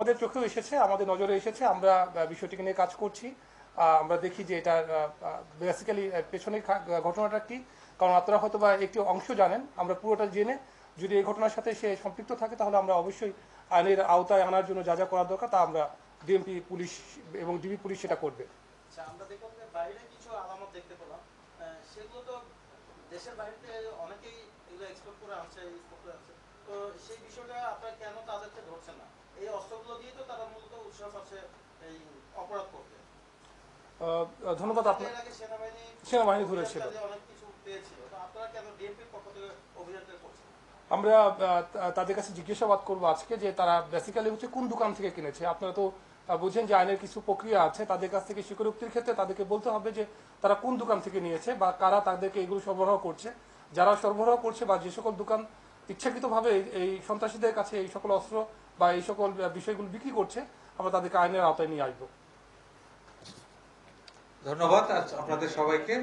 আমাদের চোখেও এসেছে, আমাদের নজরে এসেছে, আমরা বিষয়টিকে নিয়ে কাজ করছি। আমরা দেখি যে এটা বেসিক্যালি পেছনে ঘটনাটা কি, কারণ আপনারা হয়তো বা একটি অংশ জানেন, আমরা পুরোটা জেনে যদি এই ঘটনার সাথে সে সম্পৃক্ত থাকে তাহলে আমরা অবশ্যই আইনের আওতায় আনার জন্য যা যা করা দরকার তা আমরা ডিএমপি পুলিশ এবং ডিবি পুলিশ সেটা করবে। আমরা দেখলাম যে বাইরে কিছু আলামত দেখতে পেলাম, সেগুলো তো দেশের বাইরে অনেকেই এগুলো এক্সপোর্ট করে আনছে, তো সেই বিষয়টা আপনারা কেন তাদেরকে ধরছেন না? এই অস্ত্রগুলো দিয়ে তো তারা মূলত উৎসাহ পাচ্ছে এই অপরাধ করতে। ধন্যবাদ। আপনার সেনাবাহিনী ধরেছিল, অনেক কিছু পেয়েছিল, তো আপনারা কেন ডিএমপির পক্ষ থেকে অভিযানটা করছেন? আমরা তাদের কাছে জিজ্ঞাসাবাদ করবো আজকে যে তারা বেসিক্যালি হচ্ছে কোন দোকান থেকে কিনেছে। আপনারা তো বুঝেন যে আইনের কিছু প্রক্রিয়া আছে, তাদের কাছ থেকে স্বীকারোক্তির ক্ষেত্রে তাদেরকে বলতে হবে যে তারা কোন দোকান থেকে নিয়েছে বা কারা তাদেরকে এগুলো সরবরাহ করছে। যারা সরবরাহ করছে বা যে সকল দোকান ইচ্ছাকৃতভাবে এই সন্ত্রাসীদের কাছে এই সকল অস্ত্র বা এই সকল বিষয়গুলো বিক্রি করছে, আমরা তাদেরকে আইনের আওতায় নিয়ে আসবো। ধন্যবাদ আপনাদের সবাইকে।